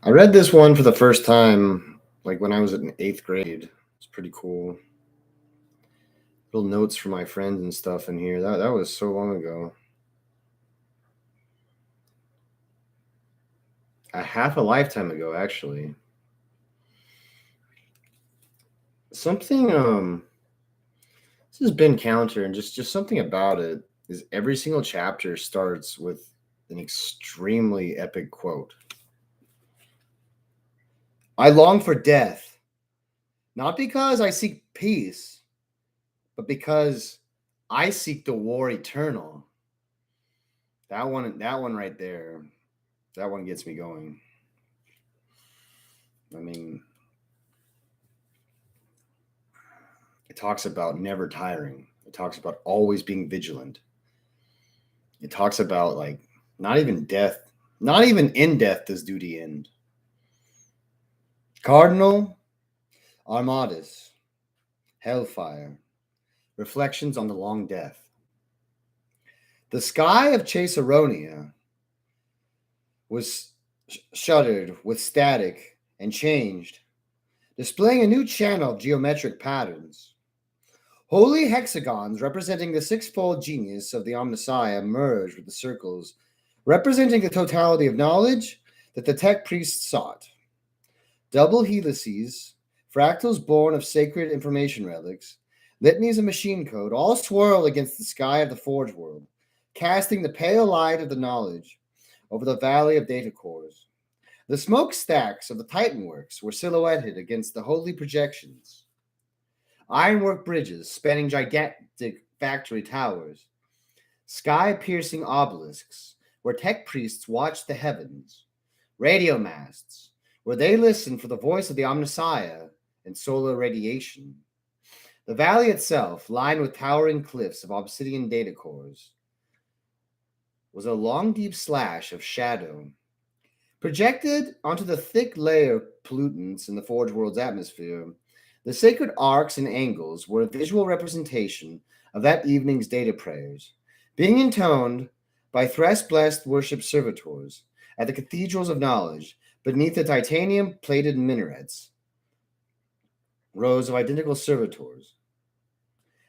I read this one for the first time, like when I was in eighth grade. It's pretty cool. Little notes from my friends and stuff in here. That was so long ago. A half a lifetime ago, actually. Something this has been counter, and just something about it is every single chapter starts with an extremely epic quote. I long for death, not because I seek peace, but because I seek the war eternal. That one right there, that one gets me going. I mean, it talks about never tiring. It talks about always being vigilant. It talks about like not even death, not even in death does duty end. Cardinal Armadas, Hellfire, Reflections on the Long Death. The sky of Caesaronia was shuddered with static and changed, displaying a new channel of geometric patterns. Holy hexagons representing the sixfold genius of the Omnissiah merged with the circles representing the totality of knowledge that the tech priests sought. Double helices, fractals born of sacred information relics, litanies of machine code all swirl against the sky of the Forge world, casting the pale light of the knowledge over the valley of data cores. The smokestacks of the Titanworks were silhouetted against the holy projections. Ironwork bridges spanning gigantic factory towers, sky-piercing obelisks where tech priests watched the heavens, radio masts where they listened for the voice of the Omnissiah and solar radiation. The valley itself, lined with towering cliffs of obsidian data cores, was a long, deep slash of shadow. Projected onto the thick layer of pollutants in the Forge world's atmosphere, the sacred arcs and angles were a visual representation of that evening's data prayers, being intoned by Thres-blessed worship servitors at the cathedrals of knowledge beneath the titanium-plated minarets, rows of identical servitors.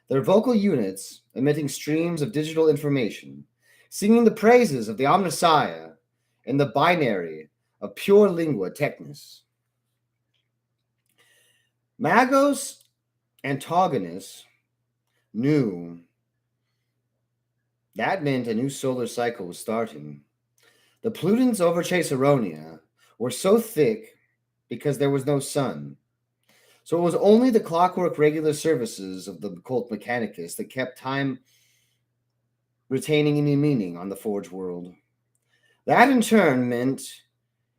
Their vocal units emitting streams of digital information, singing the praises of the Omnissiah in the binary of pure lingua technis. Magos Antagonis knew that meant a new solar cycle was starting. The pollutants over Caesaronia were so thick because there was no sun. So it was only the clockwork regular services of the cult Mechanicus that kept time retaining any meaning on the Forge world. That in turn meant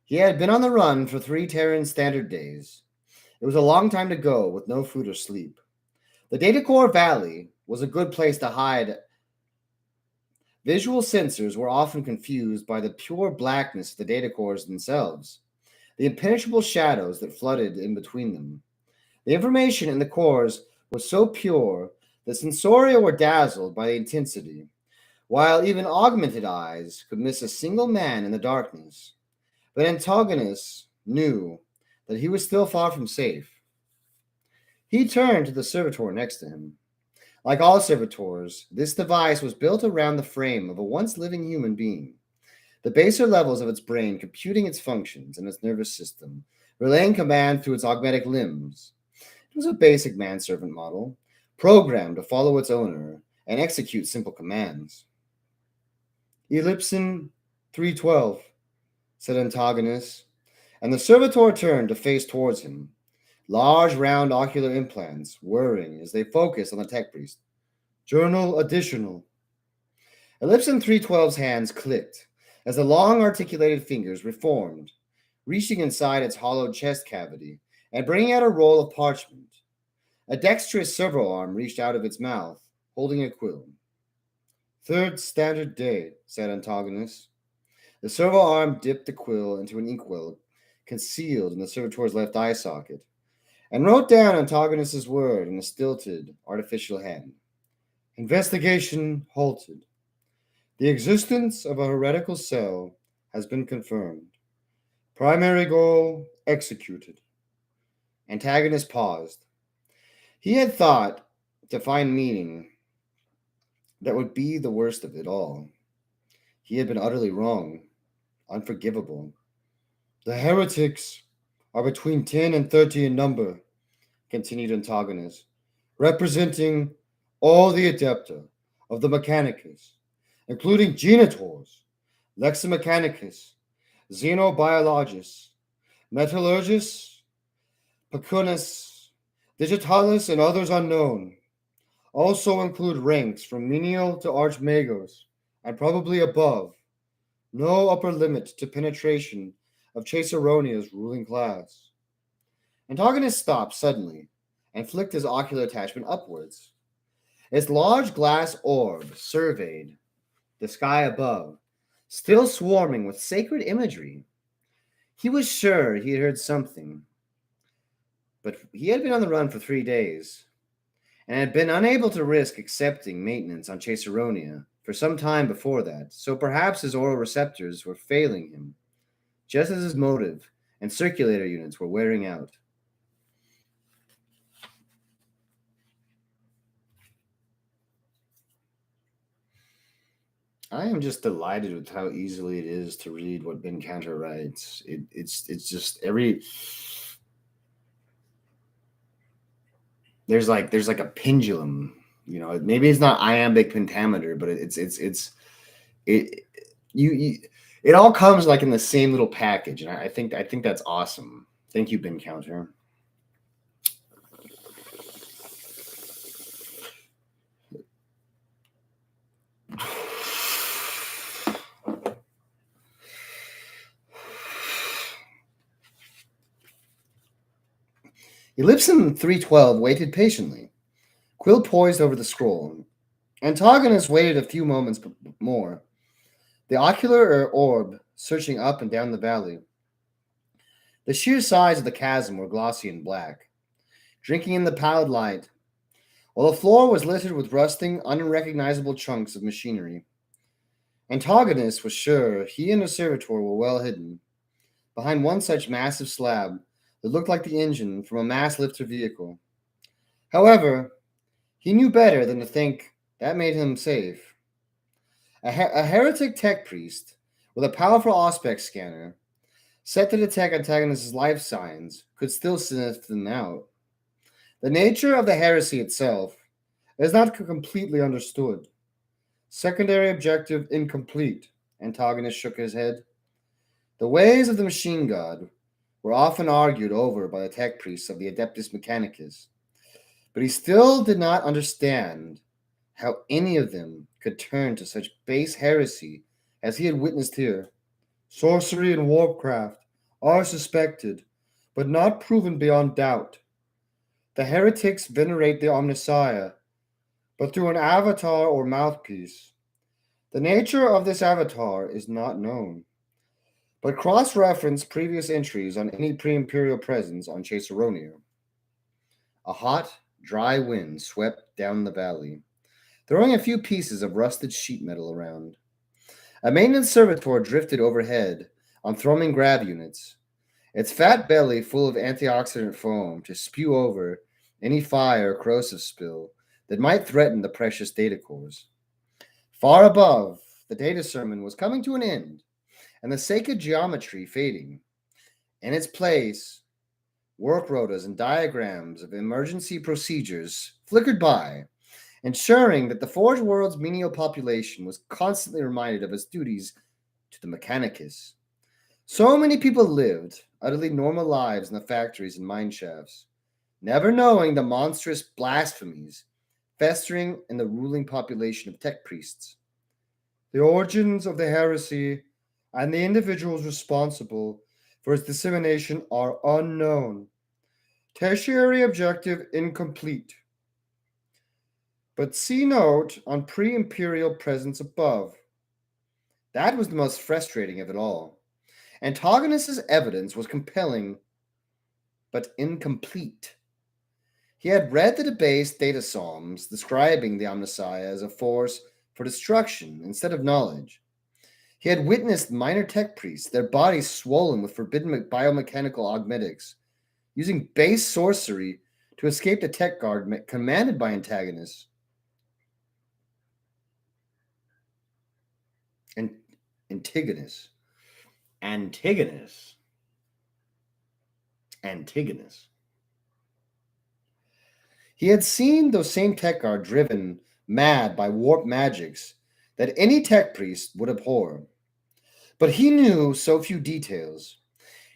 he had been on the run for 3 Terran standard days. It was a long time to go with no food or sleep. The Datacore Valley was a good place to hide. Visual sensors were often confused by the pure blackness of the data cores themselves, the impenetrable shadows that flooded in between them. The information in the cores was so pure that sensoria were dazzled by the intensity, while even augmented eyes could miss a single man in the darkness. But Antagonus knew that he was still far from safe. He turned to the servitor next to him. Like all servitors, this device was built around the frame of a once living human being, the baser levels of its brain computing its functions and its nervous system, relaying command through its augmetic limbs. It was a basic manservant model, programmed to follow its owner and execute simple commands. Ellipsin 312, said Antagonus, and the servitor turned to face towards him, large round ocular implants whirring as they focused on the tech priest. Journal additional. Ellipsin 312's hands clicked as the long articulated fingers reformed, reaching inside its hollowed chest cavity and bringing out a roll of parchment. A dexterous servo arm reached out of its mouth, holding a quill. 3rd standard day, said Antagonus. The servo arm dipped the quill into an inkwell concealed in the servitor's left eye socket, and wrote down Antagonus's word in a stilted, artificial hand. Investigation halted. The existence of a heretical cell has been confirmed. Primary goal executed. Antagonist paused. He had thought to find meaning that would be the worst of it all. He had been utterly wrong, unforgivable. The heretics are between 10 and 30 in number, continued Antagonist, representing all the Adepta of the Mechanicus, including Genitors, Leximechanicus, Xenobiologists, Metallurgists, Pecunus, Digitalis, and others unknown. Also include ranks from menial to archmagos, and probably above. No upper limit to penetration of Caesaronia's ruling class. Antagonist stopped suddenly and flicked his ocular attachment upwards. Its large glass orb surveyed the sky above, still swarming with sacred imagery. He was sure he had heard something, but he had been on the run for 3 days and had been unable to risk accepting maintenance on Caesaronia for some time before that, so perhaps his oral receptors were failing him, just as his motive and circulator units were wearing out. I am just delighted with how easily it is to read what Ben Counter writes. It's just there's like a pendulum, maybe it's not iambic pentameter, but it you it all comes like in the same little package, and I think that's awesome. Thank you, Ben Counter. Ellipson 312 waited patiently, quill poised over the scroll. Antagonist waited a few moments more, the ocular orb searching up and down the valley. The sheer sides of the chasm were glossy and black, drinking in the pallid light, while the floor was littered with rusting, unrecognizable chunks of machinery. Antagonist was sure he and the servitor were well hidden, behind one such massive slab that looked like the engine from a mass lifter vehicle. However, he knew better than to think that made him safe. A heretic tech priest with a powerful auspex scanner set to detect Antagonist's life signs could still sniff them out. The nature of the heresy itself is not completely understood. Secondary objective incomplete. Antagonist shook his head. The ways of the machine god were often argued over by the tech priests of the Adeptus Mechanicus, but he still did not understand how any of them could turn to such base heresy as he had witnessed here. Sorcery and warpcraft are suspected, but not proven beyond doubt. The heretics venerate the Omnissiah, but through an avatar or mouthpiece. The nature of this avatar is not known, but cross-reference previous entries on any pre-imperial presence on Caesaronia. A hot, dry wind swept down the valley, throwing a few pieces of rusted sheet metal around. A maintenance servitor drifted overhead on thrumming grav units, its fat belly full of antioxidant foam to spew over any fire or corrosive spill that might threaten the precious data cores. Far above, the data sermon was coming to an end, and the sacred geometry fading. In its place, work rotas and diagrams of emergency procedures flickered by, ensuring that the Forge World's menial population was constantly reminded of its duties to the Mechanicus. So many people lived utterly normal lives in the factories and mine shafts, never knowing the monstrous blasphemies festering in the ruling population of tech priests. The origins of the heresy and the individuals responsible for its dissemination are unknown. Tertiary objective incomplete. But see note on pre-imperial presence above. That was the most frustrating of it all. Antagonist's evidence was compelling, but incomplete. He had read the debased data psalms describing the Omnissiah as a force for destruction instead of knowledge. He had witnessed minor tech priests, their bodies swollen with forbidden biomechanical augmetics, using base sorcery to escape the tech guard commanded by Antagonus. And Antigonus. He had seen those same tech guard driven mad by warp magics that any tech priest would abhor. But he knew so few details.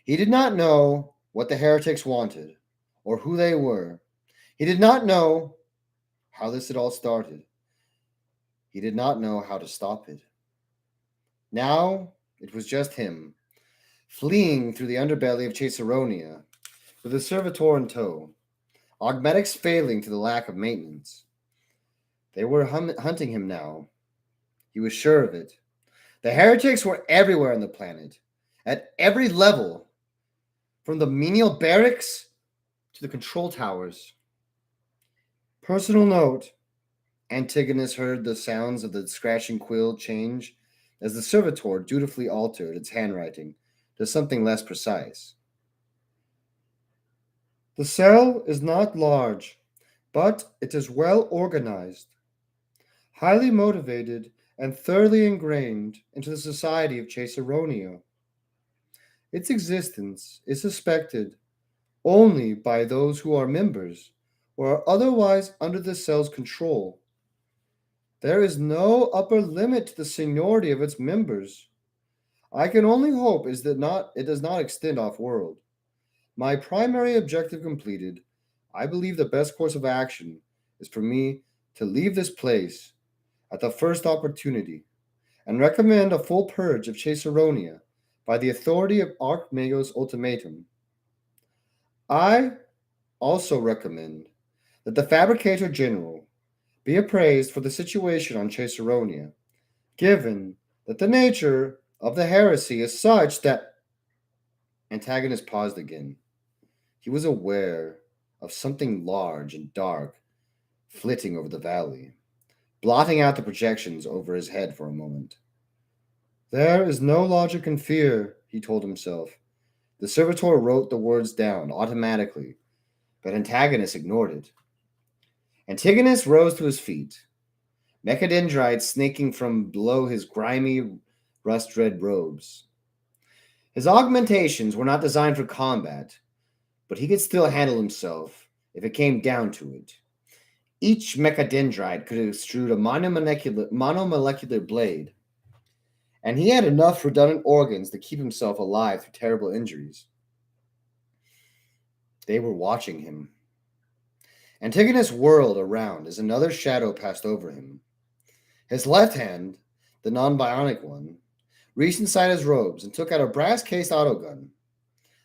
He did not know what the heretics wanted or who they were. He did not know how this had all started. He did not know how to stop it. Now it was just him, fleeing through the underbelly of Caesaronia, with the servitor in tow, augmetics failing to the lack of maintenance. They were hunting him now. He was sure of it. The heretics were everywhere on the planet, at every level, from the menial barracks to the control towers. Personal note: Antigonus heard the sounds of the scratching quill change as the servitor dutifully altered its handwriting to something less precise. The cell is not large, but it is well organized, highly motivated, and thoroughly ingrained into the society of Caesaronia. Its existence is suspected only by those who are members or are otherwise under the cell's control. There is no upper limit to the seniority of its members. I can only hope is that it does not extend off-world. My primary objective completed, I believe the best course of action is for me to leave this place at the first opportunity and recommend a full purge of Caesaronia by the authority of Archmagos Ultimatum. I also recommend that the Fabricator General be appraised for the situation on Caesaronia, given that the nature of the heresy is such that... Antagonist paused again. He was aware of something large and dark flitting over the valley, blotting out the projections over his head for a moment. There is no logic in fear, he told himself. The servitor wrote the words down automatically, but Antagonist ignored it. Antigonus rose to his feet, mechadendrites snaking from below his grimy, rust-red robes. His augmentations were not designed for combat, but he could still handle himself if it came down to it. Each mechadendrite could extrude a monomolecular blade, and he had enough redundant organs to keep himself alive through terrible injuries. They were watching him. Antigonus whirled around as another shadow passed over him. His left hand, the non-bionic one, reached inside his robes and took out a brass-cased autogun.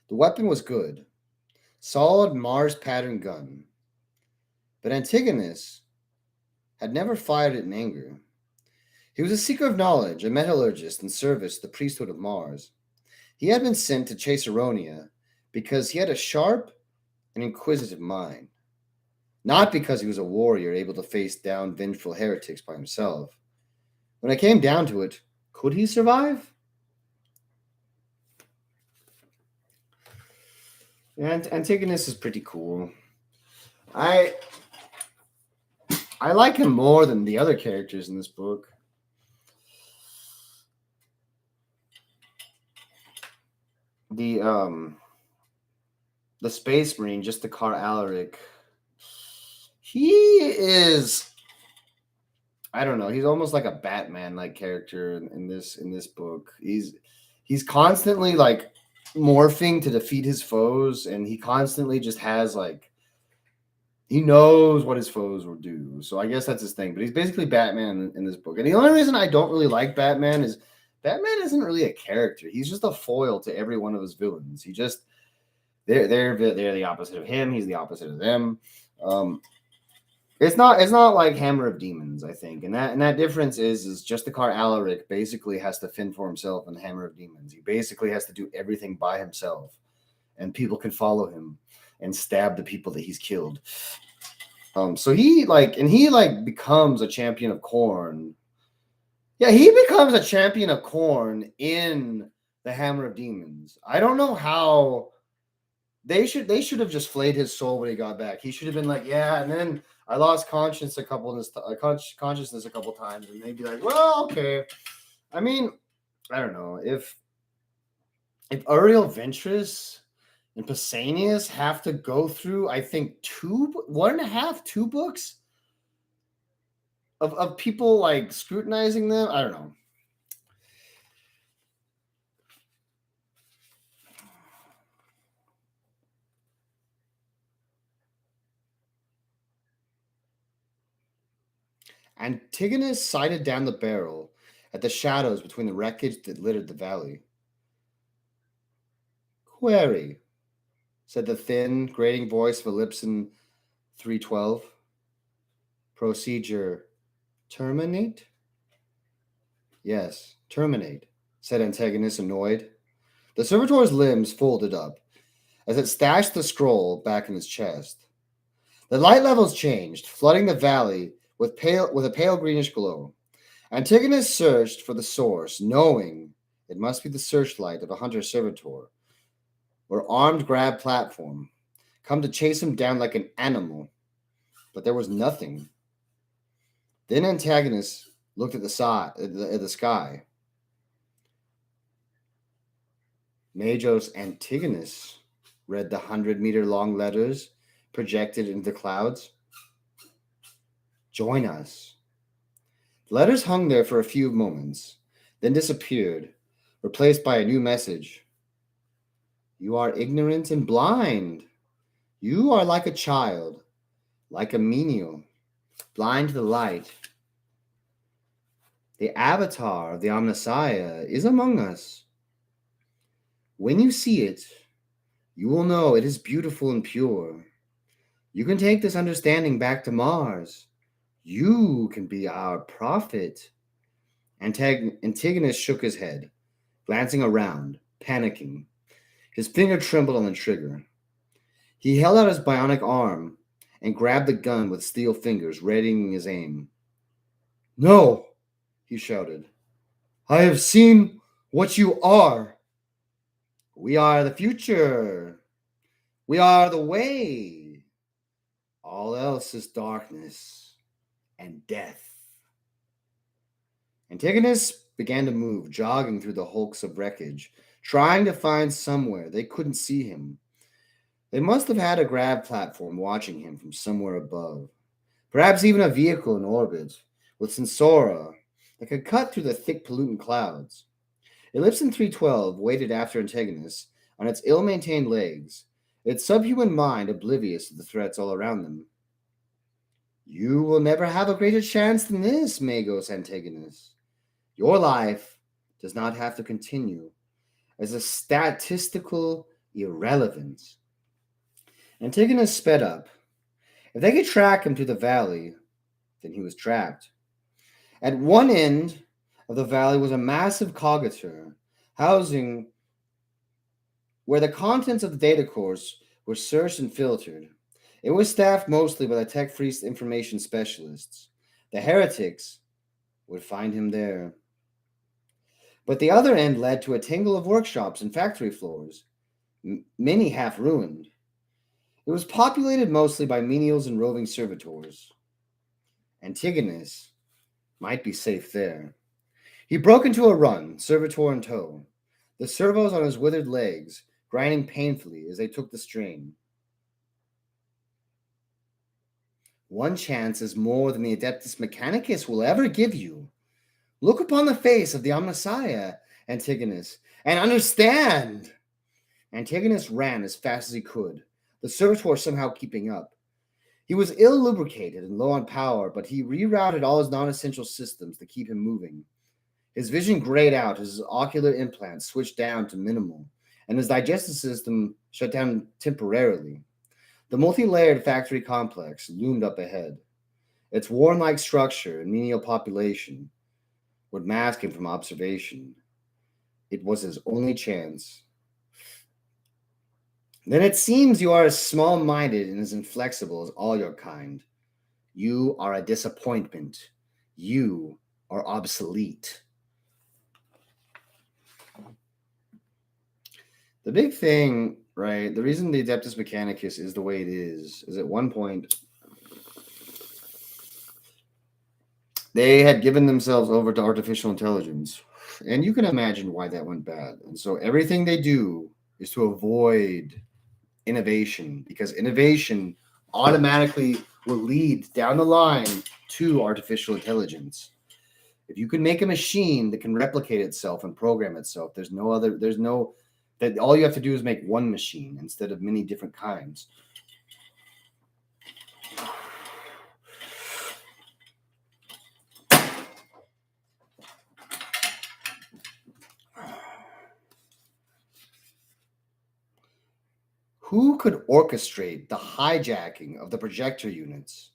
The weapon was good. Solid Mars pattern gun. But Antigonus had never fired it in anger. He was a seeker of knowledge, a metallurgist in service to the priesthood of Mars. He had been sent to Caesaronia because he had a sharp and inquisitive mind, not because he was a warrior able to face down vengeful heretics by himself. When it came down to it, could he survive? And Antigonus is pretty cool. I like him more than the other characters in this book. The Space Marine, just the Car Alaric, he is, I don't know, he's almost like a Batman-like character in this book. He's constantly like morphing to defeat his foes, and he constantly just has like, he knows what his foes will do. So I guess that's his thing. But he's basically Batman in this book. And the only reason I don't really like Batman is Batman isn't really a character. He's just a foil to every one of his villains. He just, they're the opposite of him. He's the opposite of them. It's not like Hammer of Demons, I think. And that difference is just the Car Alaric basically has to fend for himself in Hammer of Demons. He basically has to do everything by himself. And people can follow him and stab the people that he's killed. So he becomes a champion of Khorne. Yeah, he becomes a champion of corn in the Hammer of Demons. I don't know how they should have just flayed his soul when he got back. He should have been like, yeah, and then I lost consciousness a couple times, and they'd be like, well, okay. I mean, I don't know if Uriel Ventress and Pausanias have to go through, I think one and a half, 2 books of people like scrutinizing them. I don't know. Antigonus sighted down the barrel at the shadows between the wreckage that littered the valley. Query, said the thin, grating voice of Ellipson 312. Procedure terminate? Yes, terminate, said Antigonus, annoyed. The servitor's limbs folded up as it stashed the scroll back in his chest. The light levels changed, flooding the valley with a pale greenish glow. Antigonus searched for the source, knowing it must be the searchlight of a hunter servitor or armed grab platform, come to chase him down like an animal. But there was nothing. Then Antagonist looked at the sky. Majos Antigonus read the 100-meter-long letters projected into the clouds. Join us. The letters hung there for a few moments, then disappeared, replaced by a new message. You are ignorant and blind. You are like a child, like a menial, blind to the light. The avatar of the Omnissiah is among us. When you see it, you will know it is beautiful and pure. You can take this understanding back to Mars. You can be our prophet. Antigonus shook his head, glancing around, panicking. His finger trembled on the trigger. He held out his bionic arm and grabbed the gun with steel fingers, readying his aim. No, he shouted. I have seen what you are. We are the future. We are the way. All else is darkness and death. Antigonus began to move, jogging through the hulks of wreckage, trying to find somewhere they couldn't see him. They must have had a grab platform watching him from somewhere above. Perhaps even a vehicle in orbit, with sensora that could cut through the thick pollutant clouds. Ellipson 312 waited after Antigonus on its ill-maintained legs, its subhuman mind oblivious of the threats all around them. You will never have a greater chance than this, Magos Antigonus. Your life does not have to continue as a statistical irrelevance. Antigonus sped up. If they could track him to the valley, then he was trapped. At one end of the valley was a massive cognitor, housing where the contents of the data cores were searched and filtered. It was staffed mostly by the tech-free information specialists. The heretics would find him there. But the other end led to a tangle of workshops and factory floors, many half ruined. It was populated mostly by menials and roving servitors. Antigonus might be safe there. He broke into a run, servitor in tow, the servos on his withered legs grinding painfully as they took the strain. One chance is more than the Adeptus Mechanicus will ever give you. Look upon the face of the Omnissiah, Antigonus, and understand. Antigonus ran as fast as he could, the servitor somehow keeping up. He was ill-lubricated and low on power, but he rerouted all his non-essential systems to keep him moving. His vision grayed out as his ocular implants switched down to minimal, and his digestive system shut down temporarily. The multi-layered factory complex loomed up ahead. Its worn-like structure and menial population would mask him from observation. It was his only chance. Then it seems you are as small-minded and as inflexible as all your kind. You are a disappointment. You are obsolete. The big thing, right? The reason the Adeptus Mechanicus is the way it is at one point they had given themselves over to artificial intelligence. And you can imagine why that went bad. And so everything they do is to avoid innovation, because innovation automatically will lead down the line to artificial intelligence. If you can make a machine that can replicate itself and program itself, there's no that all you have to do is make one machine instead of many different kinds. Who could orchestrate the hijacking of the projector units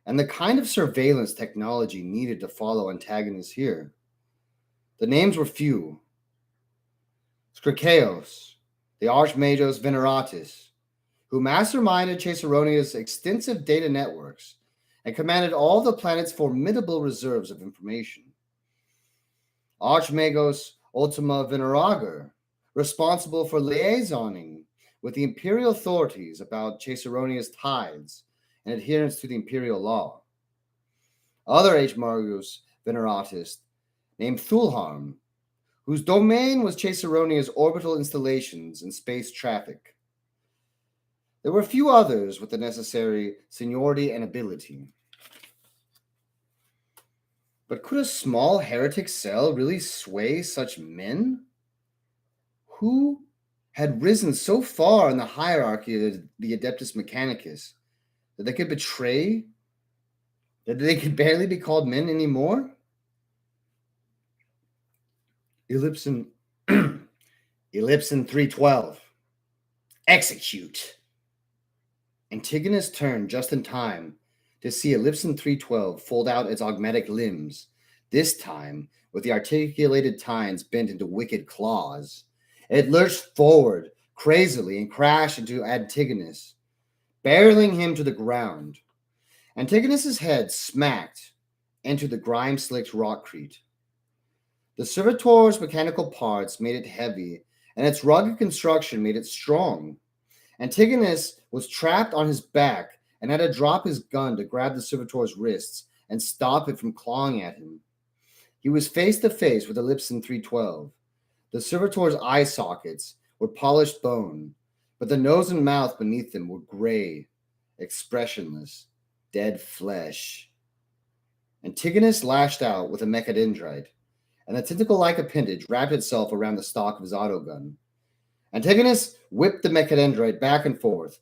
and the kind of surveillance technology needed to follow antagonists here? The names were few. Scrikeos, the Archmagos Veneratus, who masterminded Caesaronia's extensive data networks and commanded all the planet's formidable reserves of information. Archmagos Ultima Venerager, responsible for liaisoning with the imperial authorities about Caesaronia's tithes and adherence to the imperial law. Other Archmagos Veneratus, named Thulharm, whose domain was Caesaronia's orbital installations and space traffic. There were few others with the necessary seniority and ability. But could a small heretic cell really sway such men? Who had risen so far in the hierarchy of the Adeptus Mechanicus that they could betray, that they could barely be called men anymore? Ellipson 312. Execute. Antigonus turned just in time to see Ellipson 312 fold out its augmetic limbs, this time with the articulated tines bent into wicked claws. It lurched forward crazily and crashed into Antigonus, barreling him to the ground. Antigonus's head smacked into the grime-slicked rockcrete. The servitor's mechanical parts made it heavy, and its rugged construction made it strong. Antigonus was trapped on his back and had to drop his gun to grab the servitor's wrists and stop it from clawing at him. He was face to face with Ellipson 312. The servitor's eye sockets were polished bone, but the nose and mouth beneath them were gray, expressionless, dead flesh. Antigonus lashed out with a mechadendrite, and the tentacle-like appendage wrapped itself around the stock of his autogun. Antigonus whipped the mechadendrite back and forth,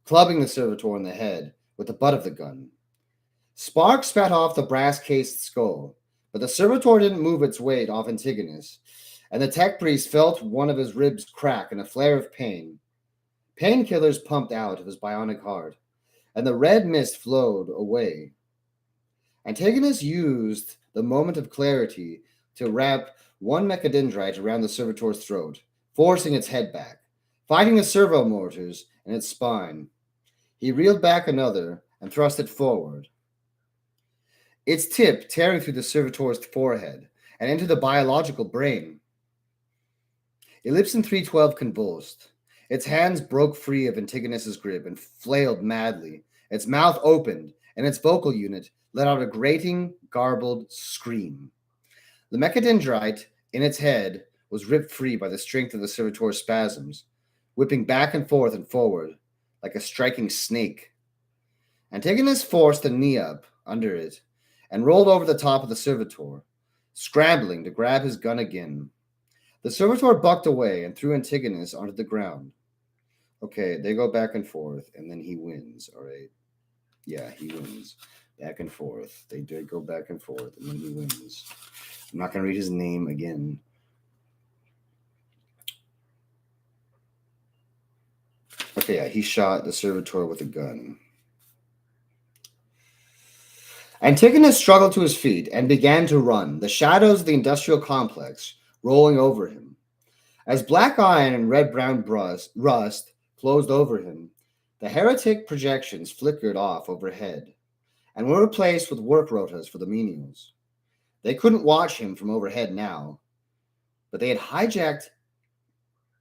clubbing the servitor in the head with the butt of the gun. Sparks spat off the brass-cased skull, but the servitor didn't move its weight off Antigonus, and the tech priest felt one of his ribs crack in a flare of pain. Painkillers pumped out of his bionic heart, and the red mist flowed away. Antigonus used the moment of clarity to wrap one mechadendrite around the servitor's throat, forcing its head back, fighting the servo motors in its spine. He reeled back another and thrust it forward, its tip tearing through the servitor's forehead and into the biological brain. Ellipson 312 convulsed. Its hands broke free of Antigonus's grip and flailed madly. Its mouth opened, and its vocal unit let out a grating, garbled scream. The mechadendrite in its head was ripped free by the strength of the servitor's spasms, whipping back and forth and forward like a striking snake. Antigonus forced a knee up under it and rolled over the top of the servitor, scrambling to grab his gun again. The servitor bucked away and threw Antigonus onto the ground. Okay, they go back and forth, and then he wins, all right? Yeah, he wins. Back and forth. They did go back and forth, and then he wins. I'm not going to read his name again. Okay, yeah, he shot the servitor with a gun. Antigonus struggled to his feet and began to run, the shadows of the industrial complex rolling over him. As black iron and red-brown rust closed over him, the heretic projections flickered off overhead and were replaced with work rotas for the menials. They couldn't watch him from overhead now, but they had hijacked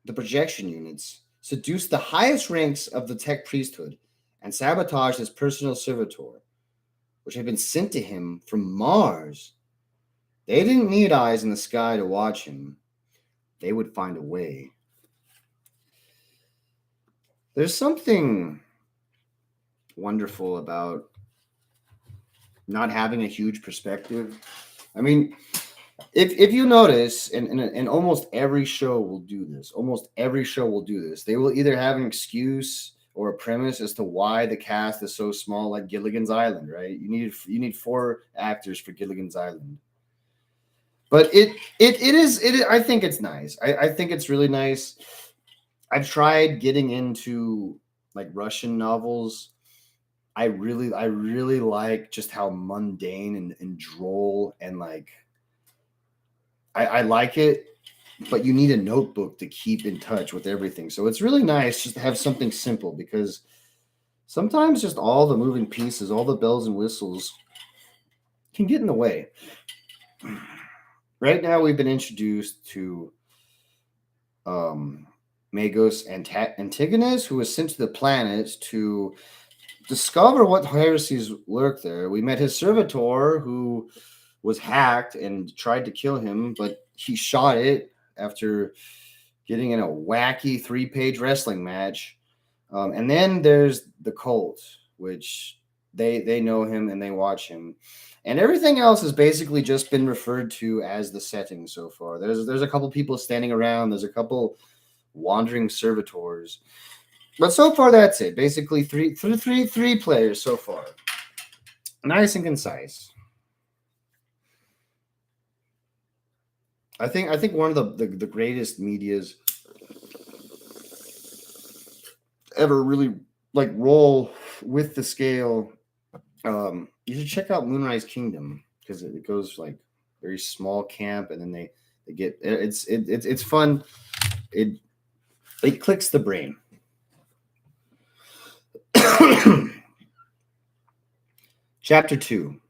the projection units, seduced the highest ranks of the tech priesthood, and sabotaged his personal servitor, which had been sent to him from Mars. They didn't need eyes in the sky to watch him. They would find a way. There's something wonderful about not having a huge perspective. I mean, if you notice, and almost every show will do this. Almost every show will do this. They will either have an excuse or a premise as to why the cast is so small, like Gilligan's Island, right? You need 4 actors for Gilligan's Island. But it is. I think it's nice. I think it's really nice. I've tried getting into like Russian novels. I really like just how mundane and droll and like I like it, but you need a notebook to keep in touch with everything. So it's really nice just to have something simple, because sometimes just all the moving pieces, all the bells and whistles can get in the way. Right now we've been introduced to Magos Antigonus, who was sent to the planet to discover what heresies lurk there. We met his servitor, who was hacked and tried to kill him, but he shot it after getting in a wacky 3-page wrestling match. And then there's the cult, which they know him and they watch him. And everything else has basically just been referred to as the setting so far. There's a couple people standing around. There's a couple wandering servitors. But so far, that's it. Basically, three players so far. Nice and concise. I think one of the greatest medias ever really like roll with the scale. You should check out Moonrise Kingdom, because it goes like very small camp, and then they get it's fun. It clicks the brain. Chapter 2.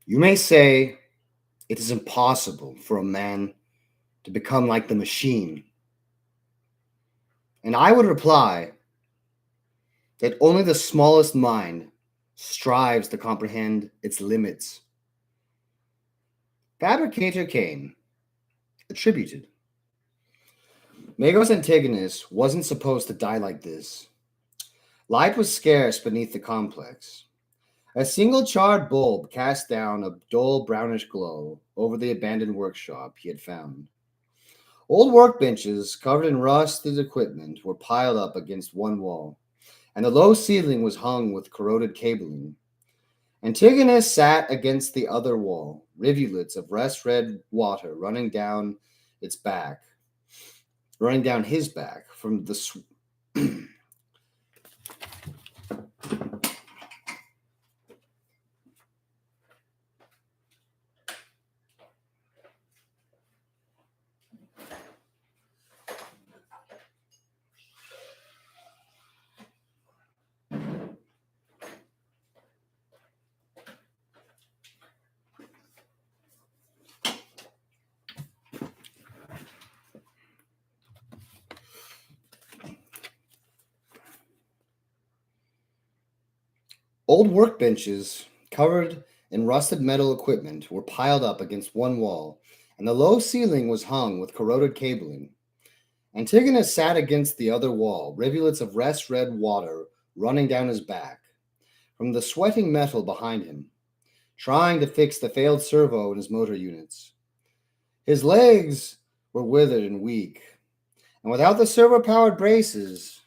You may say it is impossible for a man to become like the machine. And I would reply that only the smallest mind strives to comprehend its limits. Fabricator Cain attributed. Magos Antigonus wasn't supposed to die like this. Light was scarce beneath the complex. A single charred bulb cast down a dull brownish glow over the abandoned workshop he had found. Old workbenches covered in rusted equipment were piled up against one wall, and the low ceiling was hung with corroded cabling. Antigonus sat against the other wall, rivulets of rust-red water running down his back from the Old workbenches covered in rusted metal equipment were piled up against one wall, and the low ceiling was hung with corroded cabling. Antigonus sat against the other wall, rivulets of rust-red water running down his back from the sweating metal behind him, trying to fix the failed servo in his motor units. His legs were withered and weak, and without the servo-powered braces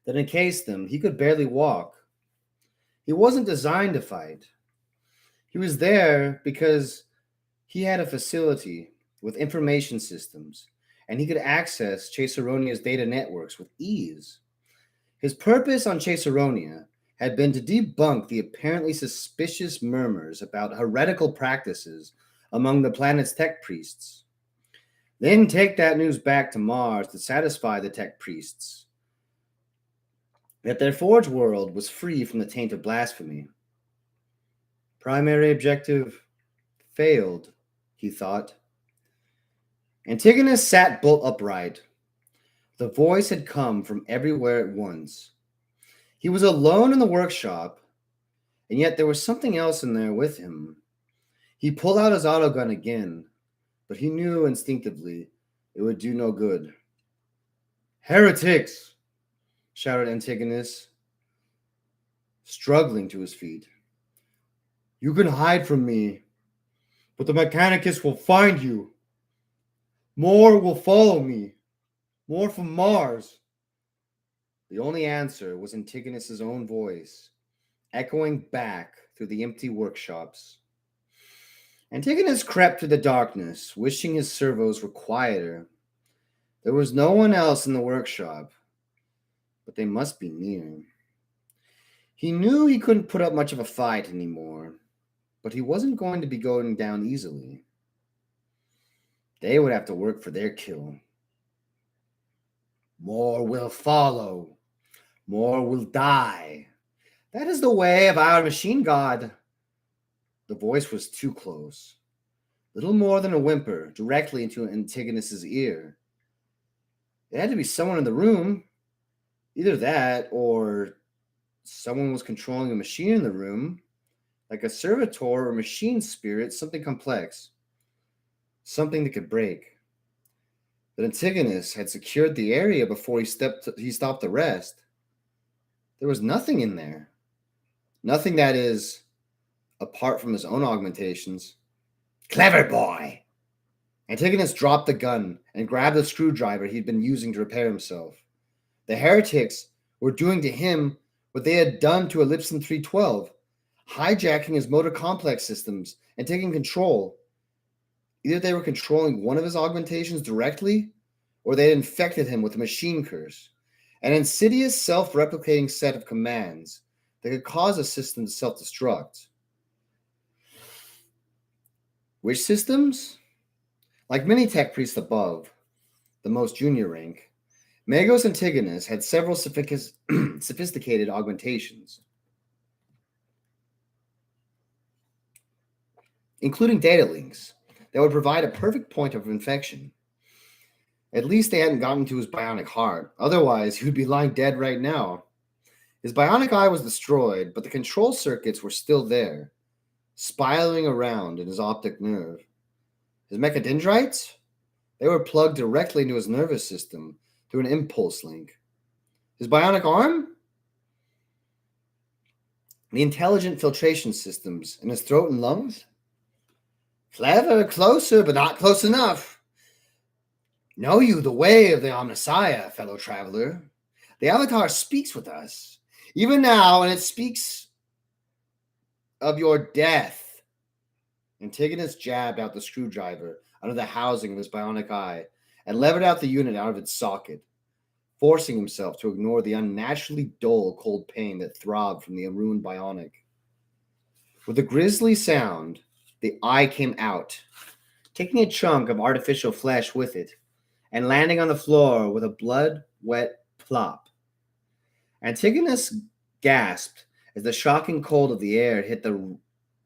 that encased them, he could barely walk. He wasn't designed to fight. He was there because he had a facility with information systems, and he could access Chaseronia's data networks with ease. His purpose on Chaseronia had been to debunk the apparently suspicious murmurs about heretical practices among the planet's tech priests. Then take that news back to Mars to satisfy the tech priests that their forged world was free from the taint of blasphemy. Primary objective failed, he thought. Antigonus sat bolt upright. The voice had come from everywhere at once. He was alone in the workshop, and yet there was something else in there with him. He pulled out his autogun again, but he knew instinctively it would do no good. "Heretics!" shouted Antigonus, struggling to his feet. "You can hide from me, but the Mechanicus will find you. More will follow me. More from Mars." The only answer was Antigonus's own voice, echoing back through the empty workshops. Antigonus crept through the darkness, wishing his servos were quieter. There was no one else in the workshop, but they must be near. He knew he couldn't put up much of a fight anymore, but he wasn't going to be going down easily. They would have to work for their kill. More will follow. More will die. That is the way of our machine god. The voice was too close. Little more than a whimper, directly into Antigonus's ear. There had to be someone in the room. Either that, or someone was controlling a machine in the room, like a servitor or machine spirit, something complex. Something that could break. But Antigonus had secured the area before he stopped the rest. There was nothing in there. Nothing, that is, apart from his own augmentations. Clever boy! Antigonus dropped the gun and grabbed the screwdriver he'd been using to repair himself. The heretics were doing to him what they had done to Ellipson 312, hijacking his motor complex systems and taking control. Either they were controlling one of his augmentations directly, or they had infected him with a machine curse, an insidious self-replicating set of commands that could cause a system to self-destruct. Which systems? Like many tech priests above, the most junior rank, Magos Antigonus had several sophisticated augmentations, including data links that would provide a perfect point of infection. At least they hadn't gotten to his bionic heart. Otherwise, he would be lying dead right now. His bionic eye was destroyed, but the control circuits were still there, spiraling around in his optic nerve. His mechadendrites? They were plugged directly into his nervous system through an impulse link. His bionic arm? The intelligent filtration systems in his throat and lungs? Clever, closer, but not close enough. Know you the way of the Omnissiah, fellow traveler. The Avatar speaks with us, even now, and it speaks of your death. Antigonus jabbed out the screwdriver under the housing of his bionic eye and levered out the unit out of its socket, forcing himself to ignore the unnaturally dull cold pain that throbbed from the ruined bionic. With a grisly sound, the eye came out, taking a chunk of artificial flesh with it, and landing on the floor with a blood-wet plop. Antigonus gasped as the shocking cold of the air hit the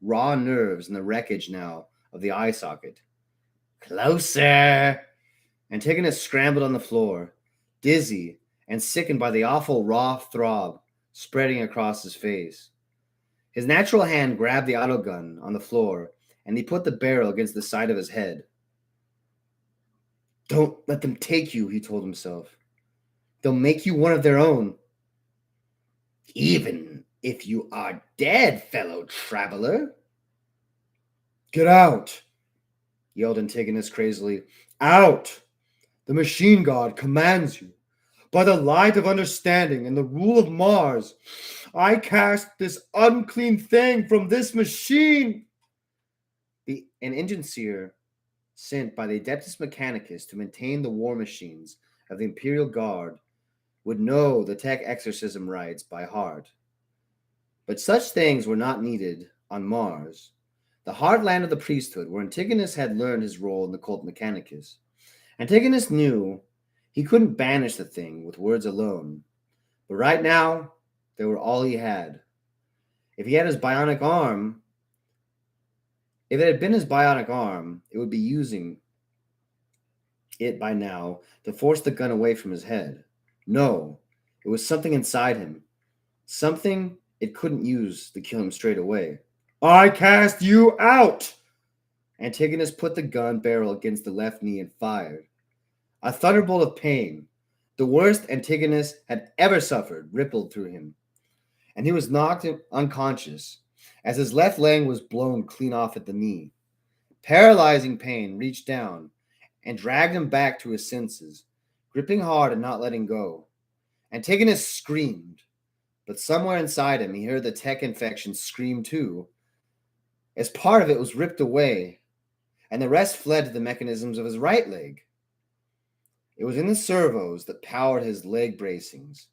raw nerves in the wreckage now of the eye socket. Closer! Antigonus scrambled on the floor, dizzy and sickened by the awful raw throb spreading across his face. His natural hand grabbed the autogun on the floor, and he put the barrel against the side of his head. Don't let them take you, he told himself. They'll make you one of their own. Even if you are dead, fellow traveler. Get out, yelled Antigonus crazily. Out! The machine god commands you. By the light of understanding and the rule of Mars, I cast this unclean thing from this machine. An engine seer sent by the Adeptus Mechanicus to maintain the war machines of the Imperial Guard would know the tech exorcism rites by heart. But such things were not needed on Mars, the heartland of the priesthood, where Antigonus had learned his role in the cult Mechanicus. Antigonus knew he couldn't banish the thing with words alone, but right now they were all he had. If he had his bionic arm, if it had been his bionic arm, it would be using it by now to force the gun away from his head. No, it was something inside him. Something it couldn't use to kill him straight away. I cast you out! Antigonus put the gun barrel against the left knee and fired. A thunderbolt of pain, the worst Antigonus had ever suffered, rippled through him, and he was knocked unconscious as his left leg was blown clean off at the knee. Paralyzing pain reached down and dragged him back to his senses, gripping hard and not letting go. Antigonus screamed, but somewhere inside him he heard the tech infection scream too, as part of it was ripped away, and the rest fled to the mechanisms of his right leg. It was in the servos that powered his leg bracings,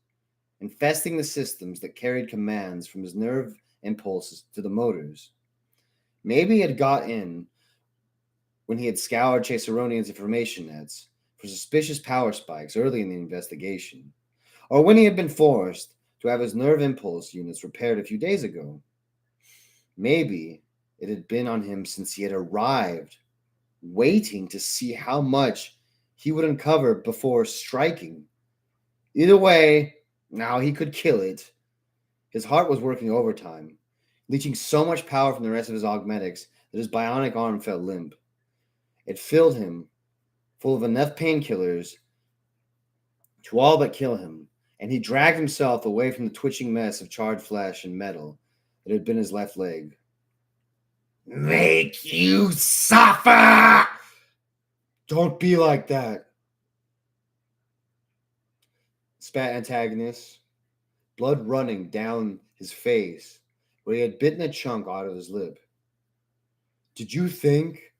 infesting the systems that carried commands from his nerve impulses to the motors. Maybe he had got in when he had scoured Chaseronian's information nets for suspicious power spikes early in the investigation, or when he had been forced to have his nerve impulse units repaired a few days ago. Maybe it had been on him since he had arrived, waiting to see how much he would uncover before striking. Either way, now he could kill it. His heart was working overtime, leeching so much power from the rest of his augmetics that his bionic arm felt limp. It filled him full of enough painkillers to all but kill him, and he dragged himself away from the twitching mess of charred flesh and metal that had been his left leg. Make you suffer! Don't be like that, spat Antagonist, blood running down his face where he had bitten a chunk out of his lip. Did you think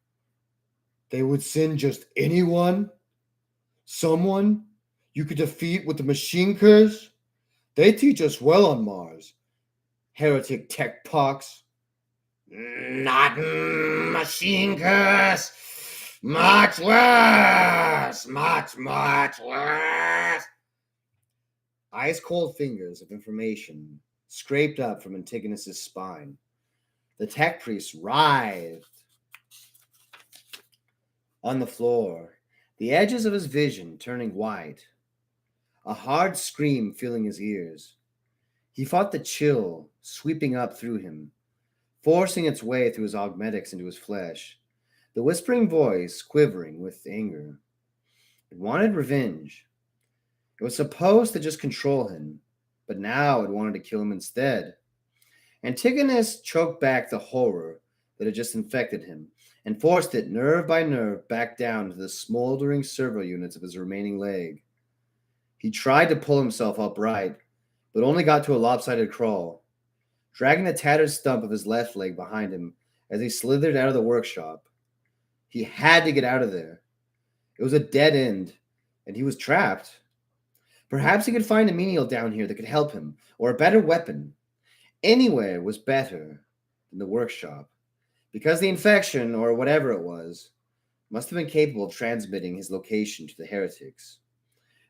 they would send just anyone? Someone you could defeat with the machine curse? They teach us well on Mars. Heretic tech pox. Not machine curse. Much worse. Much worse. Ice-cold fingers of information scraped up from Antigonus's spine. The tech priest writhed on the floor, the edges of his vision turning white, a hard scream filling his ears. He fought the chill sweeping up through him, forcing its way through his augmetics into his flesh, the whispering voice quivering with anger. It wanted revenge. It was supposed to just control him, but now it wanted to kill him instead. Antigonus choked back the horror that had just infected him and forced it nerve by nerve back down to the smoldering servo units of his remaining leg. He tried to pull himself upright, but only got to a lopsided crawl, dragging the tattered stump of his left leg behind him as he slithered out of the workshop. He had to get out of there. It was a dead end, and he was trapped. Perhaps he could find a menial down here that could help him, or a better weapon. Anywhere was better than the workshop, because the infection, or whatever it was, must have been capable of transmitting his location to the heretics.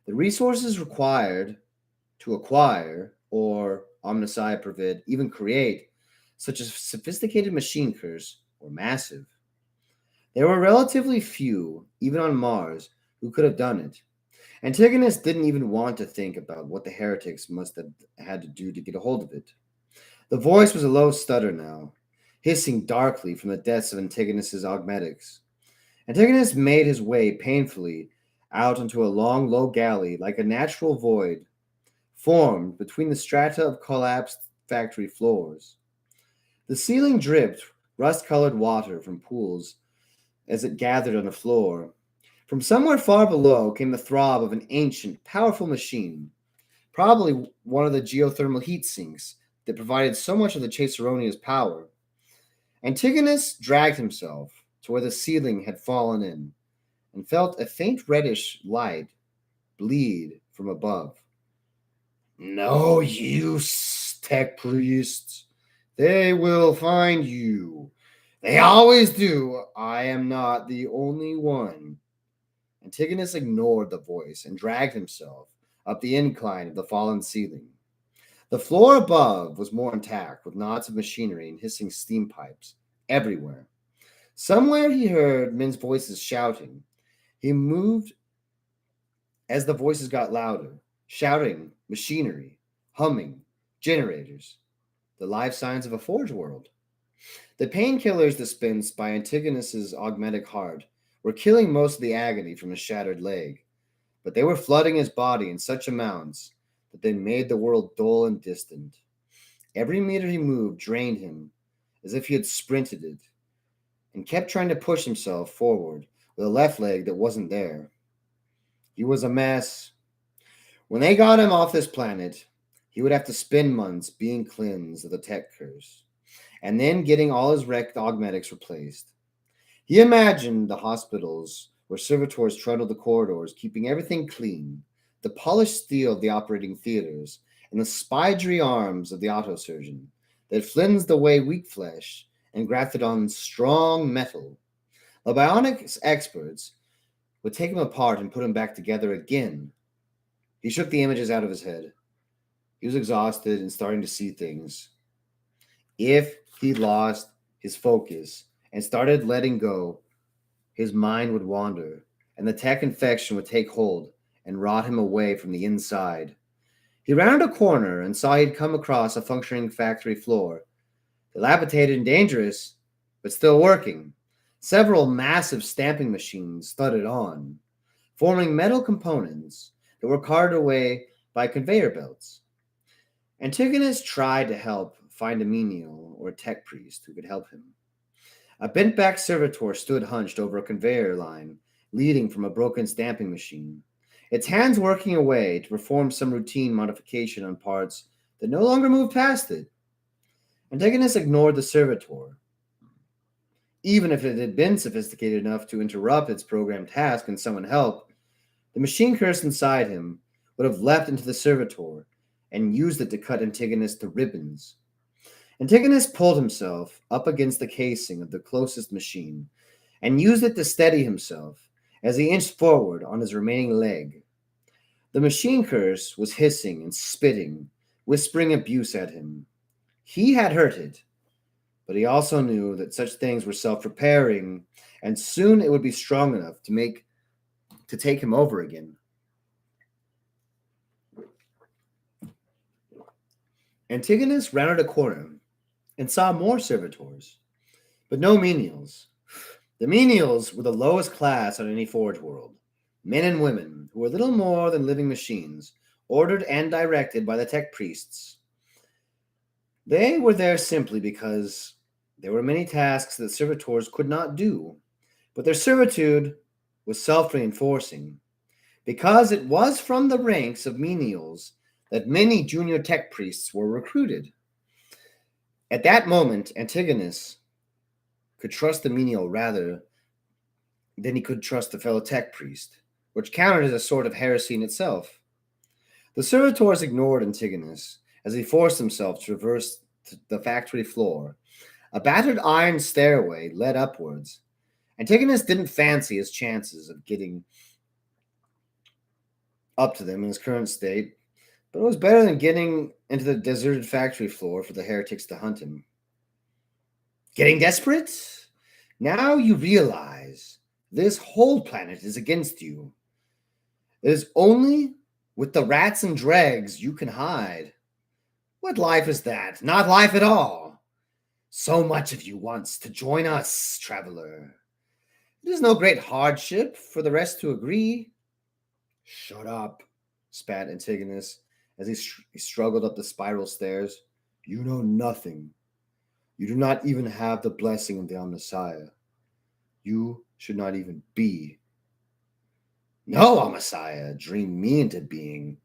The resources required to acquire, or Omnissiah provide, even create, such a sophisticated machine curse, were massive. There were relatively few, even on Mars, who could have done it. Antigonus didn't even want to think about what the heretics must have had to do to get a hold of it. The voice was a low stutter now, hissing darkly from the depths of Antigonus's augmetics. Antigonus made his way painfully out into a long, low galley like a natural void, formed between the strata of collapsed factory floors. The ceiling dripped rust-colored water from pools as it gathered on the floor. From somewhere far below came the throb of an ancient, powerful machine, probably one of the geothermal heat sinks that provided so much of the Chaseronia's power. Antigonus dragged himself to where the ceiling had fallen in and felt a faint reddish light bleed from above. No use, tech priests. They will find you. They always do. I am not the only one. Antigonus ignored the voice and dragged himself up the incline of the fallen ceiling. The floor above was more intact, with knots of machinery and hissing steam pipes everywhere. Somewhere he heard men's voices shouting. He moved as the voices got louder, shouting, machinery, humming, generators, the life signs of a forge world. The painkillers dispensed by Antigonus's augmetic heart were killing most of the agony from his shattered leg, but they were flooding his body in such amounts that they made the world dull and distant. Every meter he moved drained him as if he had sprinted it, and kept trying to push himself forward with a left leg that wasn't there. He was a mess. When they got him off this planet, he would have to spend months being cleansed of the tech curse, and then getting all his wrecked augmetics replaced. He imagined the hospitals where servitors trundled the corridors, keeping everything clean, the polished steel of the operating theaters, and the spidery arms of the autosurgeon that flensed away weak flesh and grafted on strong metal. The bionics experts would take him apart and put him back together again. He shook the images out of his head. He was exhausted and starting to see things. If he lost his focus and started letting go, his mind would wander, and the tech infection would take hold and rot him away from the inside. He rounded a corner and saw he'd come across a functioning factory floor, dilapidated and dangerous, but still working. Several massive stamping machines thudded on, forming metal components that were carted away by conveyor belts. Antigonus tried to help find a menial or a tech priest who could help him. A bent-back servitor stood hunched over a conveyor line leading from a broken stamping machine, its hands working away to perform some routine modification on parts that no longer moved past it. Antigonus ignored the servitor. Even if it had been sophisticated enough to interrupt its programmed task and summon help, the machine curse inside him would have leapt into the servitor and used it to cut Antigonus to ribbons. Antigonus pulled himself up against the casing of the closest machine and used it to steady himself as he inched forward on his remaining leg. The machine curse was hissing and spitting, whispering abuse at him. He had hurt it, but he also knew that such things were self-repairing, and soon it would be strong enough to take him over again. Antigonus rounded a corner and saw more servitors, but no menials. The menials were the lowest class on any forge world, men and women who were little more than living machines, ordered and directed by the tech priests. They were there simply because there were many tasks that servitors could not do, but their servitude was self-reinforcing, because it was from the ranks of menials that many junior tech priests were recruited. At that moment, Antigonus could trust the menial rather than he could trust the fellow tech priest, which counted as a sort of heresy in itself. The servitors ignored Antigonus as he forced himself to traverse the factory floor. A battered iron stairway led upwards. Antigonus didn't fancy his chances of getting up to them in his current state, but it was better than getting into the deserted factory floor for the heretics to hunt him. Getting desperate? Now you realize this whole planet is against you. It is only with the rats and dregs you can hide. What life is that? Not life at all. So much of you wants to join us, traveler. It is no great hardship for the rest to agree. Shut up, spat Antigonus as he struggled up the spiral stairs. You know nothing. You do not even have the blessing of the Omnissiah. You should not even be. No, Omnissiah dreamed me into being.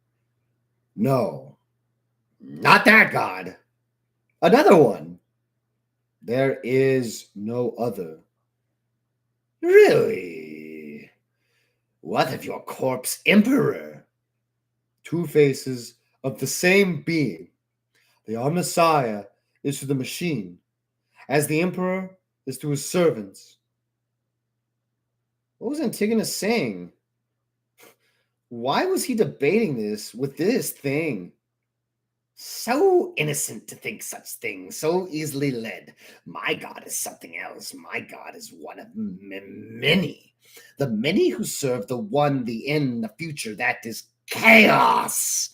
No, not that God. Another one. There is no other. Really? What of your corpse emperor? Two faces of the same being. The Omnissiah is to the machine, as the emperor is to his servants. What was Antigonus saying? Why was he debating this with this thing? So innocent to think such things, so easily led. My God is something else. My God is one of many. The many who serve the one, the end, the future, that is chaos.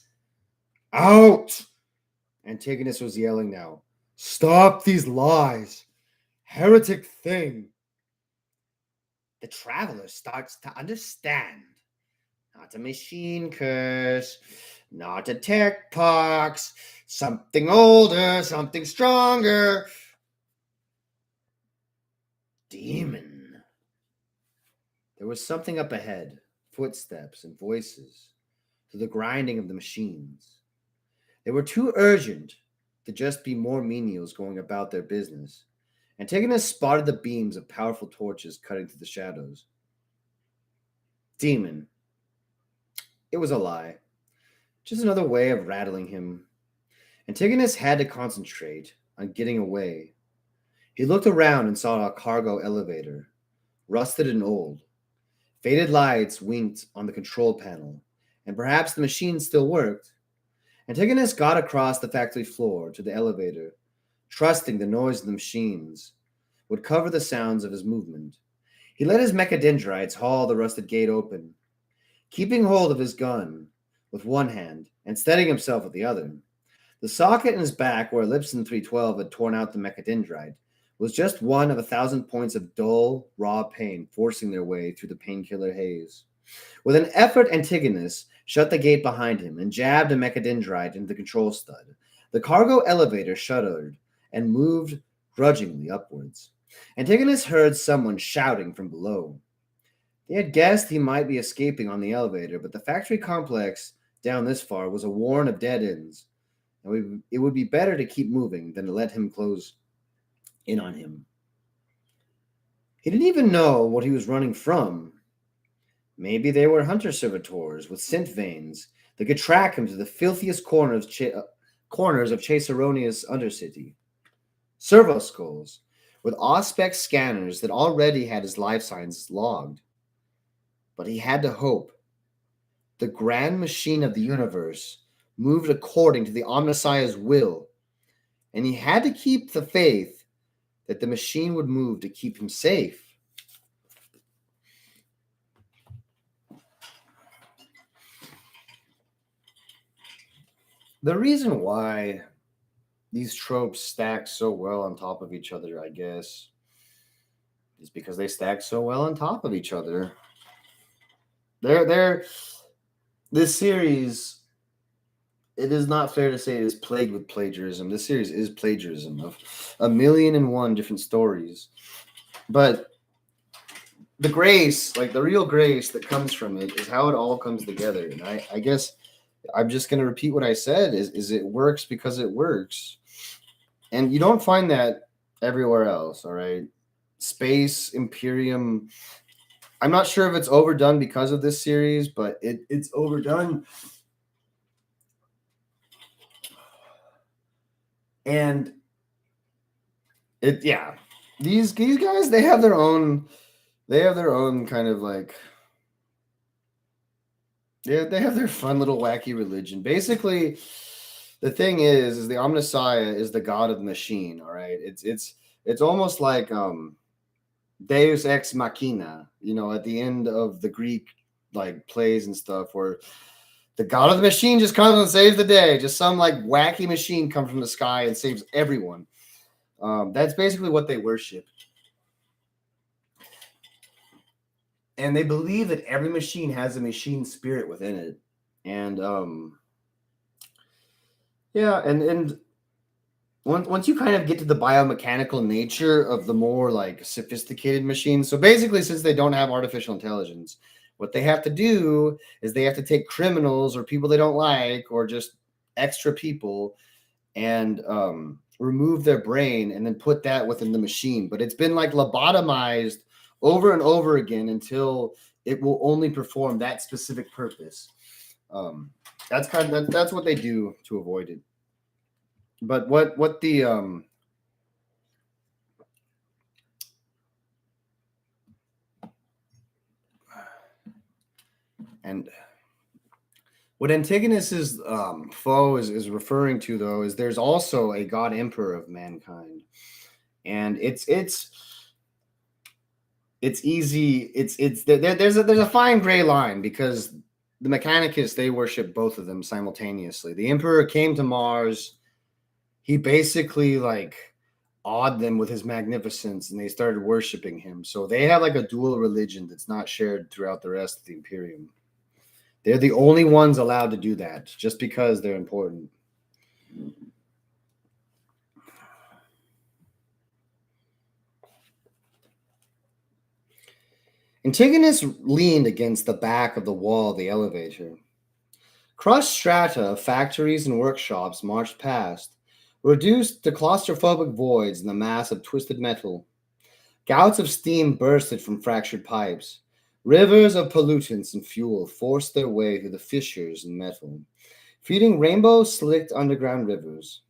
Out! Antigonus was yelling now. Stop these lies. Heretic thing. The traveler starts to understand. Not a machine curse, not a tech pox, something older, something stronger. Demon. There was something up ahead, footsteps and voices, to the grinding of the machines. They were too urgent to just be more menials going about their business. Antigonus spotted the beams of powerful torches cutting through the shadows. Demon. It was a lie. Just another way of rattling him. Antigonus had to concentrate on getting away. He looked around and saw a cargo elevator, rusted and old. Faded lights winked on the control panel, and perhaps the machine still worked. Antigonus got across the factory floor to the elevator, trusting the noise of the machines would cover the sounds of his movement. He let his mechadendrites haul the rusted gate open, keeping hold of his gun with one hand and steadying himself with the other. The socket in his back where Lipson 312 had torn out the mechadendrite was just one of 1,000 points of dull, raw pain forcing their way through the painkiller haze. With an effort, Antigonus shut the gate behind him and jabbed a mechadendrite into the control stud. The cargo elevator shuddered and moved grudgingly upwards. Antigonus heard someone shouting from below. They had guessed he might be escaping on the elevator, but the factory complex down this far was a warren of dead ends, and it would be better to keep moving than to let him close in on him. He didn't even know what he was running from. Maybe they were hunter servitors with scent veins that could track him to the filthiest corners of Caesaronia's undercity. Servo skulls with Auspex scanners that already had his life signs logged. But he had to hope. The grand machine of the universe moved according to the Omnissiah's will, and he had to keep the faith that the machine would move to keep him safe. The reason why these tropes stack so well on top of each other, I guess, is because they stack so well on top of each other. This series, it is not fair to say it is plagued with plagiarism. This series is plagiarism of 1,000,001 different stories. But the grace, like the real grace that comes from it, is how it all comes together. And I guess I'm just going to repeat what I said, is it works because it works. And you don't find that everywhere else, all right? Space, Imperium. I'm not sure if it's overdone because of this series, but it's overdone. And these guys, they have their own kind of like, they have their fun little wacky religion. Basically, the thing is the Omnissiah is the god of the machine, all right? It's almost like Deus ex machina, at the end of the Greek like plays and stuff, where the god of the machine just comes and saves the day. Just some like wacky machine comes from the sky and saves everyone. That's basically what they worship. And they believe that every machine has a machine spirit within it. And and once you kind of get to the biomechanical nature of the more like sophisticated machines, so basically, since they don't have artificial intelligence, what they have to do is they have to take criminals or people they don't like or just extra people and remove their brain and then put that within the machine. But it's been like lobotomized over and over again until it will only perform that specific purpose. That's what they do to avoid it. But what the and what Antigonus's foe is referring to, though, is there's also a god emperor of mankind, and it's it's easy. There's a fine gray line because the Mechanicus, they worship both of them simultaneously. The Emperor came to Mars. He basically like awed them with his magnificence, and they started worshiping him. So they have like a dual religion that's not shared throughout the rest of the Imperium. They're the only ones allowed to do that, just because they're important. Antigonus leaned against the back of the wall of the elevator. Crushed strata of factories and workshops marched past, reduced to claustrophobic voids in the mass of twisted metal. Gouts of steam bursted from fractured pipes. Rivers of pollutants and fuel forced their way through the fissures in metal, feeding rainbow-slicked underground rivers.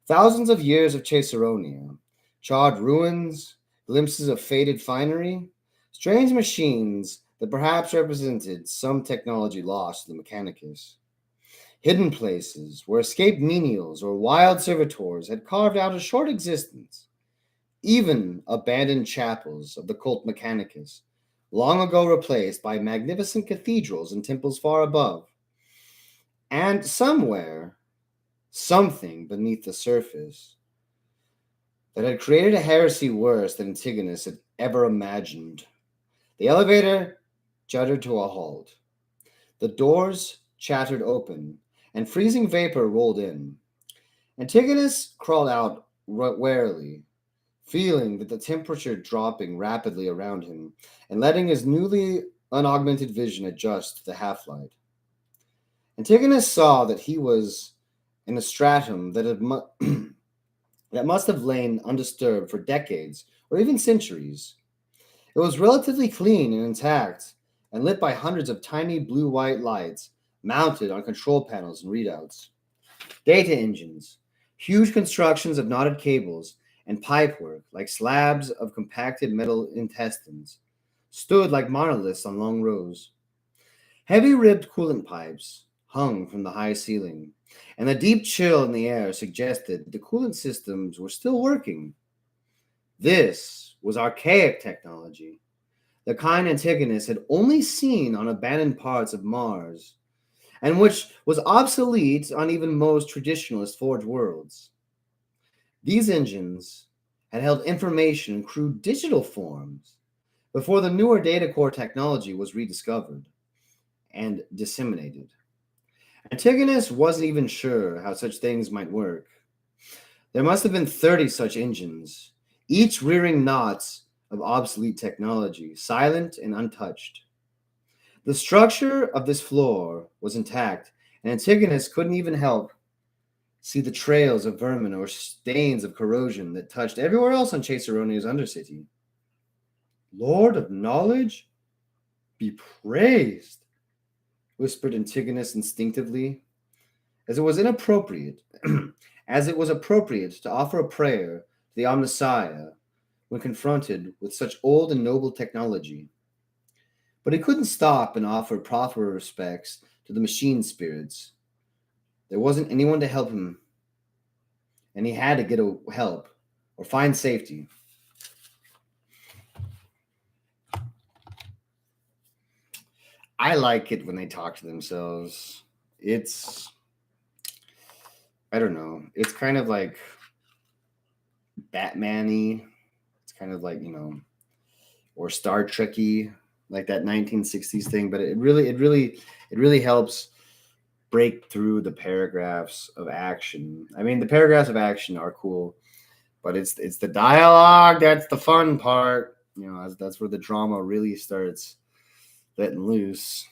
Thousands of years of Caesaronia, charred ruins, glimpses of faded finery, strange machines that perhaps represented some technology lost to the Mechanicus. Hidden places where escaped menials or wild servitors had carved out a short existence. Even abandoned chapels of the cult Mechanicus, long ago replaced by magnificent cathedrals and temples far above. And somewhere, something beneath the surface that had created a heresy worse than Antigonus had ever imagined. The elevator juddered to a halt. The doors chattered open, and freezing vapor rolled in. Antigonus crawled out warily, feeling that the temperature dropping rapidly around him and letting his newly unaugmented vision adjust to the half-light. Antigonus saw that he was in a stratum that that must have lain undisturbed for decades or even centuries. It was relatively clean and intact, and lit by hundreds of tiny blue-white lights mounted on control panels and readouts. Data engines, huge constructions of knotted cables, and pipework, like slabs of compacted metal intestines, stood like monoliths on long rows. Heavy-ribbed coolant pipes hung from the high ceiling, and the deep chill in the air suggested that the coolant systems were still working. This was archaic technology, the kind Antigonus had only seen on abandoned parts of Mars, and which was obsolete on even most traditionalist forged worlds. These engines had held information in crude digital forms before the newer data core technology was rediscovered and disseminated. Antigonus wasn't even sure how such things might work. There must have been 30 such engines, each rearing knots of obsolete technology, silent and untouched. The structure of this floor was intact, and Antigonus couldn't even help see the trails of vermin or stains of corrosion that touched everywhere else on Caesaronia's undercity. Lord of knowledge, be praised, whispered Antigonus instinctively, as it was inappropriate, as it was appropriate to offer a prayer to the Omnissiah when confronted with such old and noble technology. But he couldn't stop and offer proper respects to the machine spirits. There wasn't anyone to help him, and he had to get help or find safety. I like it when they talk to themselves. I don't know. It's kind of like Batman-y. It's kind of like, or Star Trek-y, like that 1960s thing. But it really helps break through the paragraphs of action. I mean, the paragraphs of action are cool, but it's the dialogue that's the fun part. That's where the drama really starts letting loose.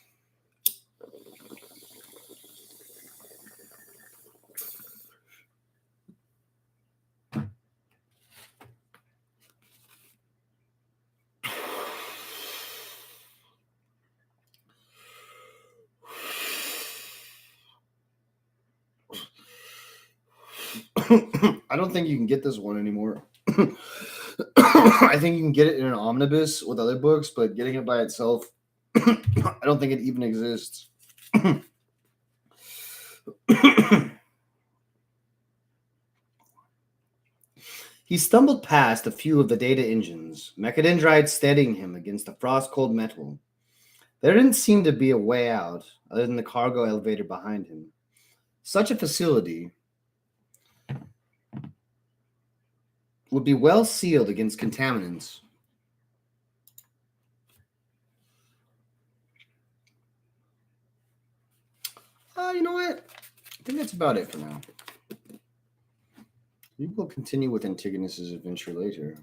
I don't think you can get this one anymore. I think you can get it in an omnibus with other books, but getting it by itself, I don't think it even exists. He stumbled past a few of the data engines, mechadendrites steadying him against the frost-cold metal. There didn't seem to be a way out other than the cargo elevator behind him. Such a facility would be well sealed against contaminants. You know what? I think that's about it for now. We will continue with Antigonus's adventure later.